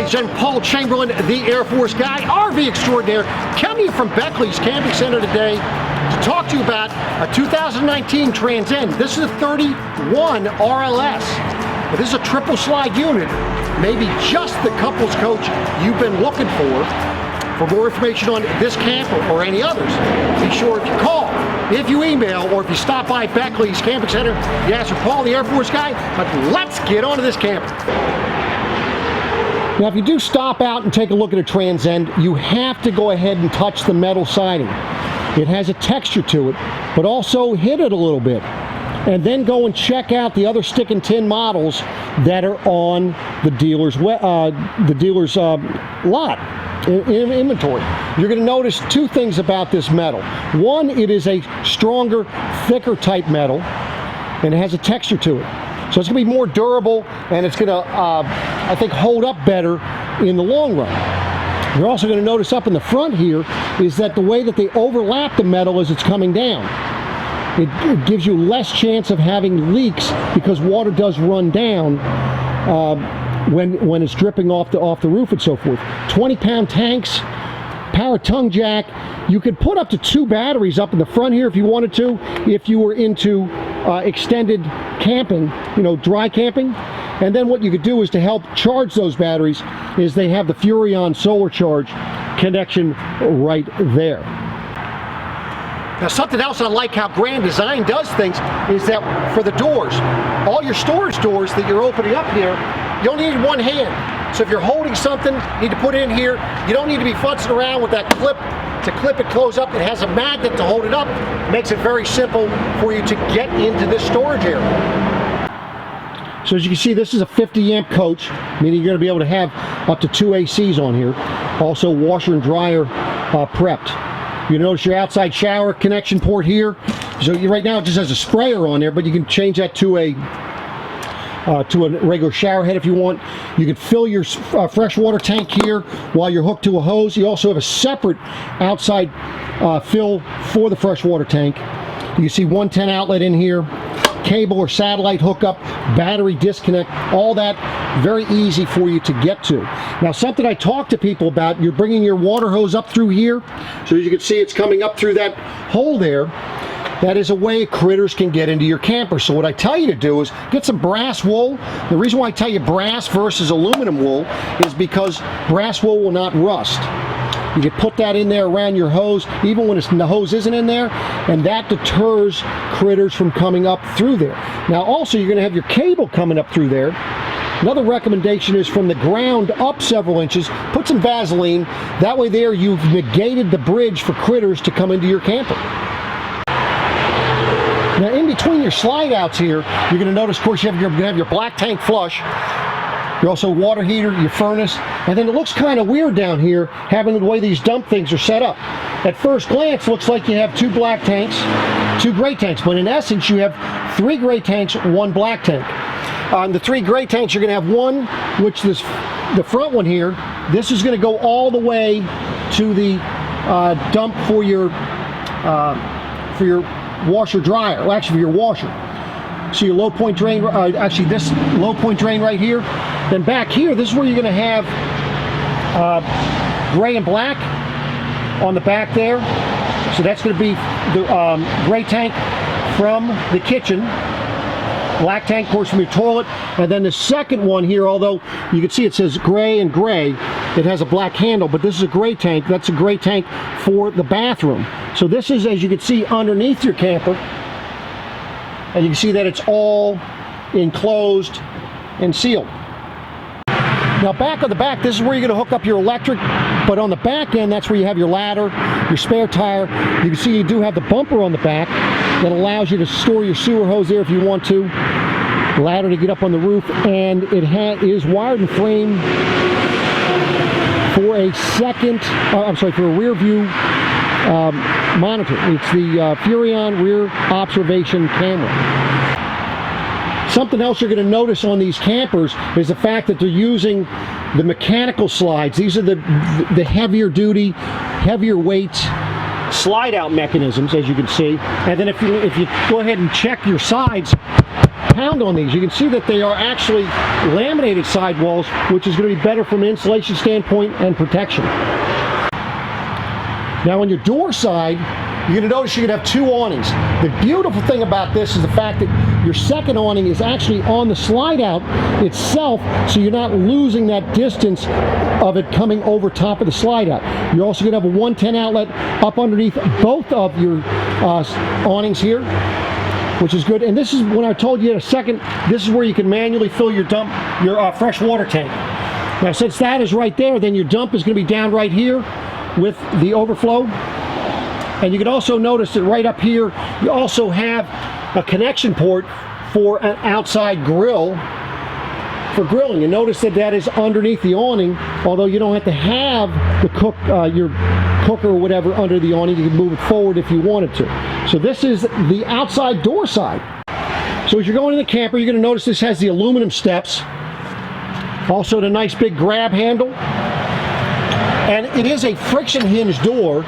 ladies and gentlemen, Paul Chamberlain, the Air Force guy, RV extraordinaire, coming from Beckley's Camping Center today to talk to you about a 2019 Transcend. This is a 31 RLS. This is a triple slide unit, maybe just the couples coach you've been looking for. For more information on this camper or any others, be sure if you call, if you email, or if you stop by Beckley's Camping Center, you ask for Paul, the Air Force guy. But let's get onto this camper. Now, if you do stop out and take a look at a Transcend, you have to go ahead and touch the metal siding. It has a texture to it, but also hit it a little bit. And then go and check out the other stick and tin models that are on the dealer's lot. In inventory. You're going to notice two things about this metal. One, it is a stronger, thicker type metal, and it has a texture to it. So it's going to be more durable, and it's going to, I think, hold up better in the long run. You're also going to notice up in the front here is that the way that they overlap the metal as it's coming down. It gives you less chance of having leaks because water does run down when it's dripping off the roof and so forth. 20-pound tanks, power tongue jack. You could put up to 2 batteries up in the front here if you wanted to, if you were into extended camping, you know, dry camping. And then what you could do is to help charge those batteries is they have the Furrion solar charge connection right there. Now, something else I like how Grand Design does things is that for the doors, all your storage doors that you're opening up here, you only need one hand. So if you're holding something, you need to put it in here. You don't need to be futzing around with that clip to clip it close up. It has a magnet to hold it up. It makes it very simple for you to get into this storage area. So as you can see, this is a 50 amp coach, meaning you're going to be able to have up to 2 ACs on here. Also washer and dryer prepped. You notice your outside shower connection port here. So right now it just has a sprayer on there, but you can change that to a regular shower head if you want. You can fill your freshwater tank here while you're hooked to a hose. You also have a separate outside fill for the freshwater tank. You can see 110 outlet in here, cable or satellite hookup, battery disconnect, all that very easy for you to get to. Now, something I talk to people about, you're bringing your water hose up through here. So as you can see, it's coming up through that hole there. That is a way critters can get into your camper. So what I tell you to do is get some brass wool. The reason why I tell you brass versus aluminum wool is because brass wool will not rust. You can put that in there around your hose, even when the hose isn't in there, and that deters critters from coming up through there. Now also, you're going to have your cable coming up through there. Another recommendation is from the ground up several inches, put some Vaseline. That way there you've negated the bridge for critters to come into your camper. Now, in between your slide outs here, you're going to notice, of course, you're going to have your black tank flush. You're also water heater, your furnace, and then it looks kind of weird down here having the way these dump things are set up. At first glance, looks like you have 2 black tanks, 2 gray tanks, but in essence, you have 3 gray tanks, 1 black tank. On the 3 gray tanks, you're going to have one, which is the front one here. This is going to go all the way to the dump for your washer dryer, well, actually for your washer. So your low point drain, actually this low point drain right here. Then back here, this is where you're going to have gray and black on the back there. So that's going to be the gray tank from the kitchen. Black tank, of course, from your toilet. And then the second one here, although you can see it says gray and gray, it has a black handle, but this is a gray tank. That's a gray tank for the bathroom. So this is, as you can see, underneath your camper. And you can see that it's all enclosed and sealed. Now back on the back, this is where you're going to hook up your electric, but on the back end, that's where you have your ladder, your spare tire. You can see you do have the bumper on the back that allows you to store your sewer hose there if you want to. Ladder to get up on the roof, and it is wired and framed for a for a rear view monitor. It's the Furrion rear observation camera. Something else you're going to notice on these campers is the fact that they're using the mechanical slides. These are the heavier duty, heavier weight slide out mechanisms, as you can see. And then if you go ahead and check your sides, pound on these. You can see that they are actually laminated sidewalls, which is going to be better from an insulation standpoint and protection. Now on your door side, you're going to notice you're going to have two awnings. The beautiful thing about this is the fact that your second awning is actually on the slide out itself, so you're not losing that distance of it coming over top of the slide out. You're also going to have a 110 outlet up underneath both of your awnings here, which is good. And this is when I told you in a second, this is where you can manually fill your fresh water tank. Now since that is right there, then your dump is going to be down right here with the overflow. And you can also notice that right up here, you also have a connection port for an outside grill for grilling. And notice that that is underneath the awning, although you don't have to have the your cooker or whatever under the awning. You can move it forward if you wanted to. So this is the outside door side. So as you're going in the camper, you're going to notice this has the aluminum steps. Also the nice big grab handle. And it is a friction hinge door,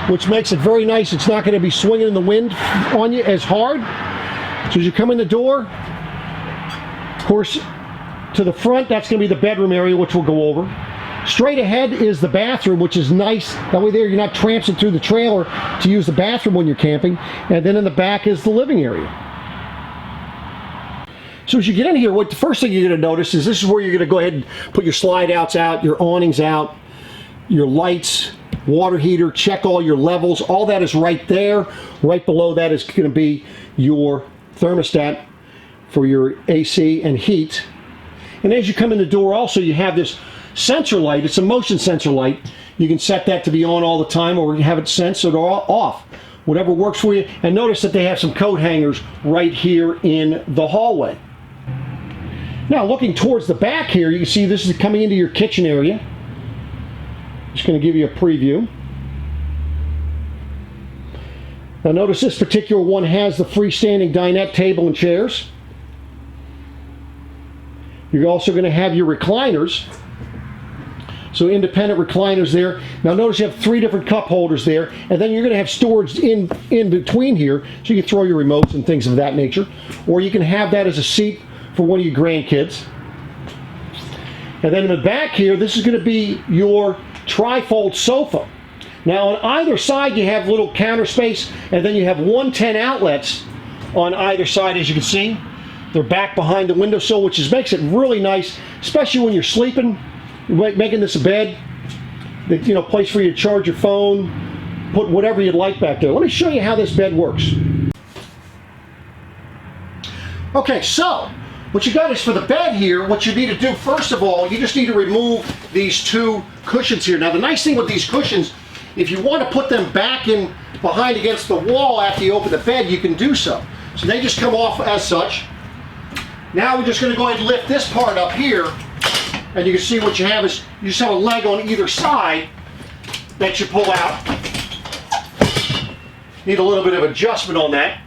which makes it very nice. It's not going to be swinging in the wind on you as hard. So as you come in the door, of course, to the front, that's going to be the bedroom area, which we'll go over. Straight ahead is the bathroom, which is nice. That way there, you're not tramping through the trailer to use the bathroom when you're camping. And then in the back is the living area. So as you get in here, what the first thing you're going to notice is this is where you're going to go ahead and put your slide outs out, your awnings out, your lights, water heater, check all your levels. All that is right there. Right below that is going to be your thermostat for your AC and heat. And as you come in the door also, you have this sensor light. It's a motion sensor light. You can set that to be on all the time, or have it censored or off. Whatever works for you. And notice that they have some coat hangers right here in the hallway. Now looking towards the back here, you can see this is coming into your kitchen area. Just going to give you a preview. Now notice this particular one has the freestanding dinette table and chairs. You're also going to have your recliners. So independent recliners there. Now notice you have 3 different cup holders there, and then you're going to have storage in between here, so you can throw your remotes and things of that nature. Or you can have that as a seat for one of your grandkids. And then in the back here, this is going to be your Trifold Sofa. Now on either side you have little counter space, and then you have 110 outlets on either side. As you can see, they're back behind the windowsill, which makes it really nice, especially when you're sleeping. You're making this a bed, place for you to charge your phone, put whatever you'd like back there. Let me show you how this bed works. Okay, so what you got is for the bed here, what you need to do first of all, you just need to remove these 2 cushions here. Now the nice thing with these cushions, if you want to put them back in behind against the wall after you open the bed, you can do so. So they just come off as such. Now we're just going to go ahead and lift this part up here, and you can see what you have is you just have a leg on either side that you pull out. Need a little bit of adjustment on that,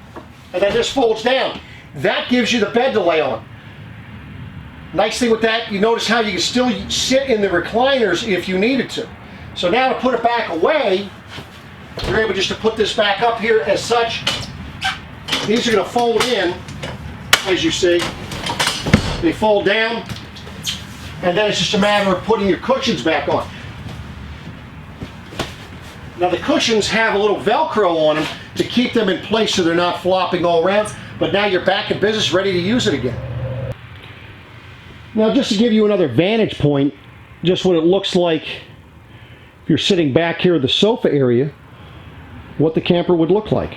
and then this folds down. That gives you the bed to lay on. Nice thing with that, you notice how you can still sit in the recliners if you needed to. So now to put it back away, you're able just to put this back up here as such. These are going to fold in, as you see. They fold down, and then it's just a matter of putting your cushions back on. Now the cushions have a little Velcro on them to keep them in place so they're not flopping all around, but now you're back in business, ready to use it again. Now just to give you another vantage point, just what it looks like if you're sitting back here in the sofa area, what the camper would look like.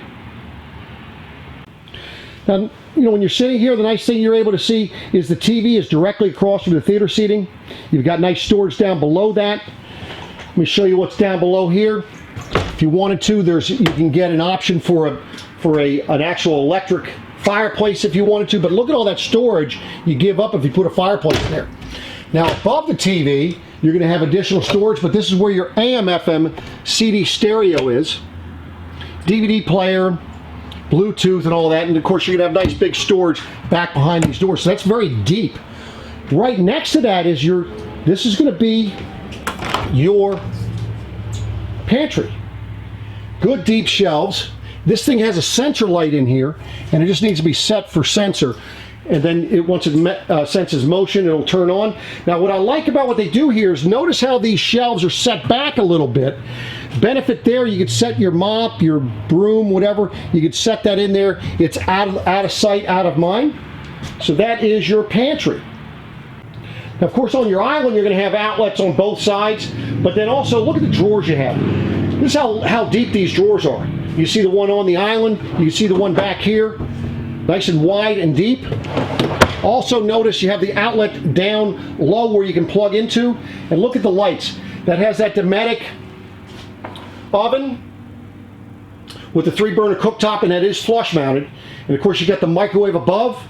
Now, when you're sitting here, the nice thing you're able to see is the TV is directly across from the theater seating. You've got nice storage down below that. Let me show you what's down below here. If you wanted to, you can get an option for an actual electric fireplace if you wanted to, but look at all that storage you give up if you put a fireplace in there. Now above the TV, you're going to have additional storage, but this is where your AM/FM CD stereo is, DVD player, Bluetooth and all that, and of course you're going to have nice big storage back behind these doors, so that's very deep. Right next to that is this is going to be your pantry. Good deep shelves. This thing has a sensor light in here, and it just needs to be set for sensor. and then once it senses motion, it'll turn on. Now what I like about what they do here is notice how these shelves are set back a little bit. Benefit there, you could set your mop, your broom, whatever, you could set that in there. It's out of sight, out of mind. So that is your pantry. Now of course on your island you're going to have outlets on both sides, but then also look at the drawers you have. This is how deep these drawers are. You see the one on the island, you see the one back here, nice and wide and deep. Also notice you have the outlet down low where you can plug into, and look at the lights. That has that Dometic oven with the 3-burner cooktop, and that is flush mounted. And of course you got the microwave above,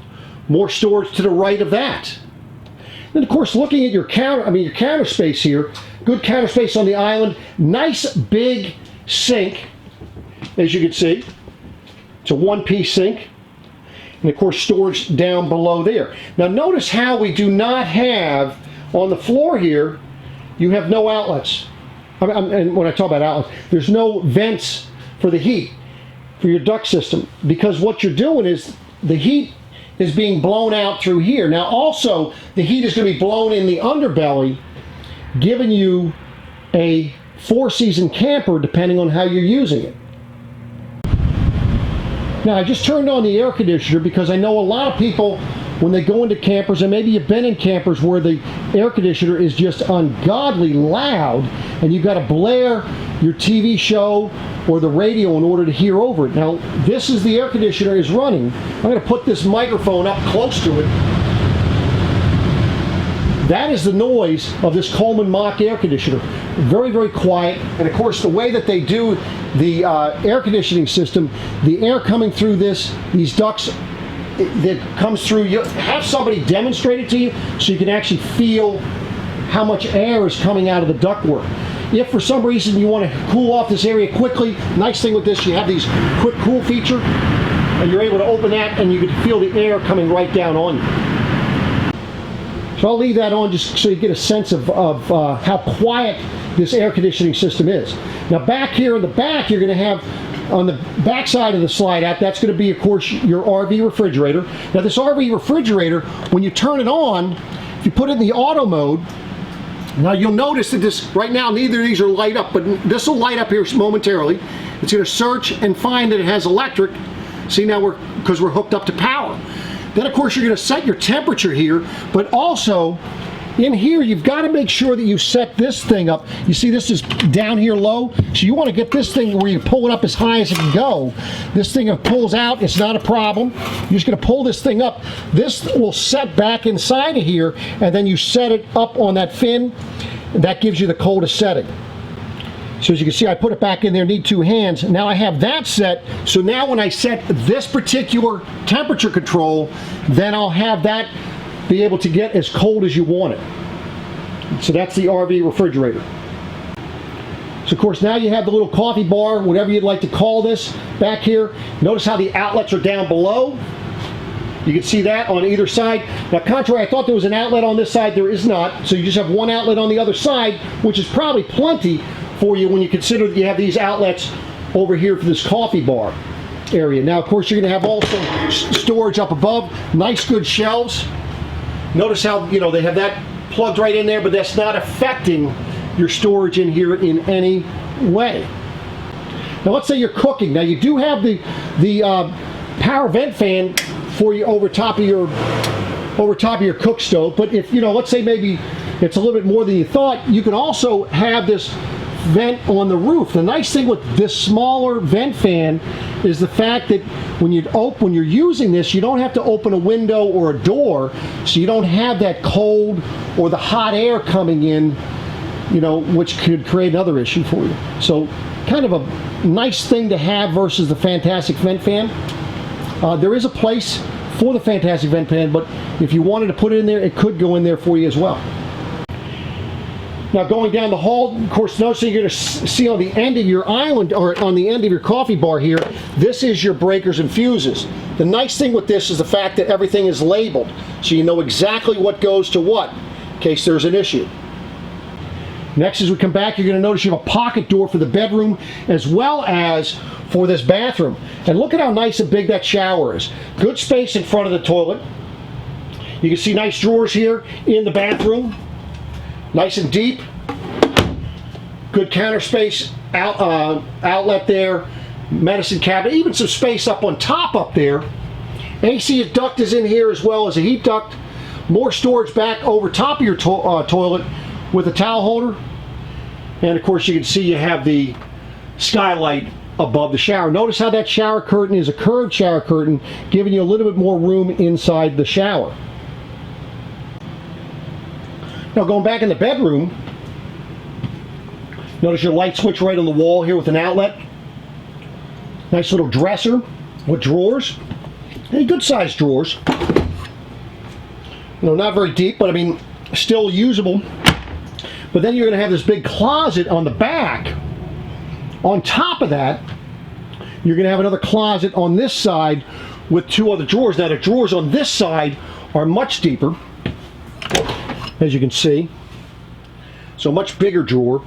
more storage to the right of that. Then of course looking at your counter space here, good counter space on the island, nice big sink, as you can see. It's a one-piece sink. And of course storage down below there. Now notice how we do not have, on the floor here, you have no outlets. And when I talk about outlets, there's no vents for the heat, for your duct system, because what you're doing is the heat is being blown out through here. Now also, the heat is going to be blown in the underbelly, giving you a 4-season camper depending on how you're using it. Now I just turned on the air conditioner because I know a lot of people, when they go into campers, and maybe you've been in campers where the air conditioner is just ungodly loud and you've got to blare your TV show or the radio in order to hear over it. Now this is the air conditioner is running. I'm going to put this microphone up close to it. That is the noise of this Coleman Mach air conditioner. Very, very quiet. And of course the way that they do the air conditioning system, the air coming through these ducts that comes through, you have somebody demonstrate it to you so you can actually feel how much air is coming out of the ductwork. If for some reason you want to cool off this area quickly, nice thing with this, you have these quick cool feature, and you're able to open that and you can feel the air coming right down on you. So I'll leave that on just so you get a sense of how quiet this air conditioning system is. Now back here in the back, you're going to have, on the back side of the slide out, that's going to be, of course, your RV refrigerator. Now this RV refrigerator, when you turn it on, if you put it in the auto mode, now you'll notice that this, right now neither of these are light up, but this will light up here momentarily. It's going to search and find that it has electric. See, now because we're hooked up to power. Then of course you're going to set your temperature here, but also in here you've got to make sure that you set this thing up. You see this is down here low, so you want to get this thing where you pull it up as high as it can go. This thing pulls out, it's not a problem. You're just going to pull this thing up. This will set back inside of here, and then you set it up on that fin, and that gives you the coldest setting. So as you can see, I put it back in there, need 2 hands. Now I have that set, so now when I set this particular temperature control, then I'll have that be able to get as cold as you want it. So that's the RV refrigerator. So of course now you have the little coffee bar, whatever you'd like to call this, back here. Notice how the outlets are down below. You can see that on either side. Now contrary, I thought there was an outlet on this side, there is not. So you just have one outlet on the other side, which is probably plenty for you when you consider that you have these outlets over here for this coffee bar area. Now of course you're going to have also storage up above, nice good shelves. Notice how, you know, they have that plugged right in there, but that's not affecting your storage in here in any way. Now let's say you're cooking. Now you do have the power vent fan for you over top of your cook stove, but if, you know, let's say maybe it's a little bit more than you thought, you can also have this vent on the roof. The nice thing with this smaller vent fan is the fact that when you're using this, you don't have to open a window or a door, so you don't have that cold or the hot air coming in, you know, which could create another issue for you. So kind of a nice thing to have versus the Fantastic Vent Fan. There is a place for the Fantastic Vent Fan, but if you wanted to put it in there, it could go in there for you as well. Now going down the hall, of course, notice you're going to see on the end of your island, or on the end of your coffee bar here, this is your breakers and fuses. The nice thing with this is the fact that everything is labeled, so you know exactly what goes to what, in case there's an issue. Next, as we come back, you're going to notice you have a pocket door for the bedroom, as well as for this bathroom. And look at how nice and big that shower is. Good space in front of the toilet. You can see nice drawers here in the bathroom. Nice and deep. Good counter space, outlet there. Medicine cabinet, even some space up on top up there. AC duct is in here as well as a heat duct. More storage back over top of your toilet with a towel holder. And of course you can see you have the skylight above the shower. Notice how that shower curtain is a curved shower curtain, giving you a little bit more room inside the shower. Now going back in the bedroom, notice your light switch right on the wall here with an outlet. Nice little dresser with drawers. Any good sized drawers. You know, not very deep, but I mean, still usable. But then you're going to have this big closet on the back. On top of that, you're going to have another closet on this side with two other drawers. Now the drawers on this side are much deeper, as you can see. So much bigger drawer.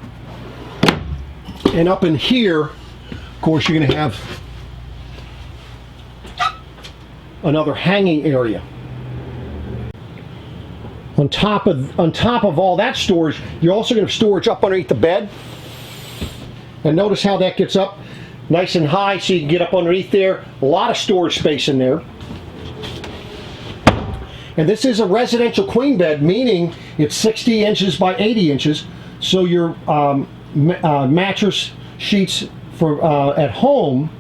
And up in here, of course, you're going to have another hanging area. On top of all that storage, you're also going to have storage up underneath the bed. And notice how that gets up nice and high so you can get up underneath there. A lot of storage space in there. And this is a residential queen bed, meaning it's 60 inches by 80 inches. So your mattress sheets for at home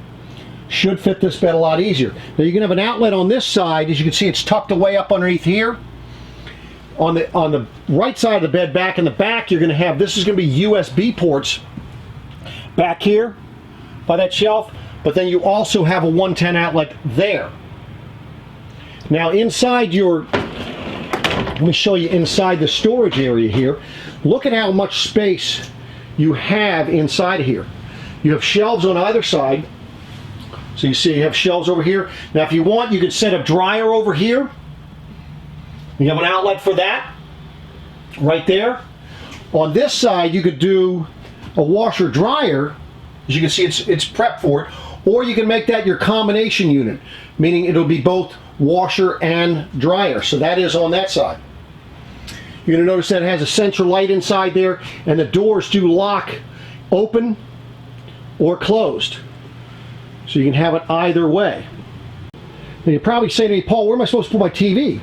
should fit this bed a lot easier. Now you can have an outlet on this side. As you can see, it's tucked away up underneath here. On the right side of the bed, back in the back, you're going to have, this is going to be USB ports back here by that shelf, but then you also have a 110 outlet there. Now inside your, let me show you inside the storage area here. Look at how much space you have inside of here. You have shelves on either side. So you see you have shelves over here. Now if you want, you could set a dryer over here. You have an outlet for that right there. On this side you could do a washer dryer. As you can see, it's prepped for it. Or you can make that your combination unit, meaning it'll be both washer and dryer. So that is on that side. You're going to notice that it has a central light inside there, and the doors do lock open or closed. So you can have it either way. And you're probably saying to me, Paul, where am I supposed to put my TV?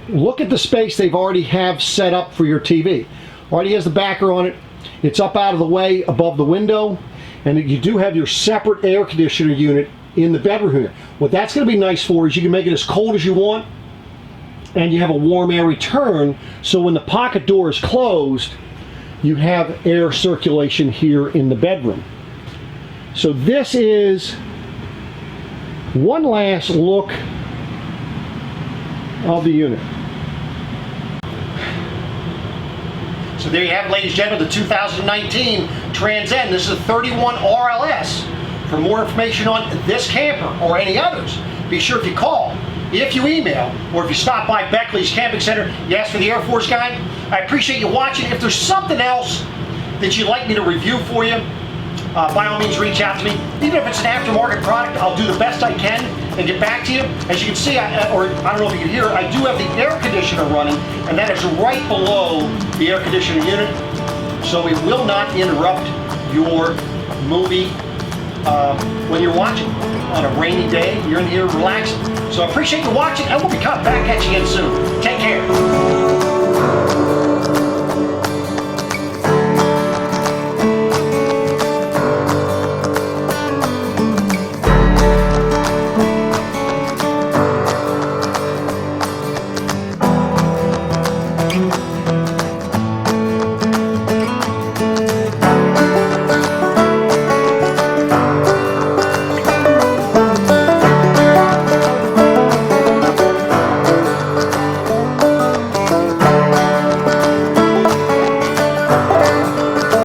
Look at the space they've already have set up for your TV. Already has the backer on it. It's up out of the way above the window, and you do have your separate air conditioner unit in the bedroom here. What that's going to be nice for is you can make it as cold as you want, and you have a warm air return, so when the pocket door is closed, you have air circulation here in the bedroom. So this is one last look of the unit. So there you have it, ladies and gentlemen, the 2019 Transcend. This is a 31RLS. For more information on this camper or any others, be sure if you call, if you email, or if you stop by Beckley's Camping Center, you ask for the Air Force guy. I appreciate you watching. If there's something else that you'd like me to review for you, by all means reach out to me. Even if it's an aftermarket product, I'll do the best I can and get back to you. As you can see, I don't know if you can hear, I do have the air conditioner running, and that is right below the air conditioner unit, so it will not interrupt your movie when you're watching. On a rainy day, you're in here relaxing. So I appreciate you watching, and we'll be coming back at you again soon. Take care.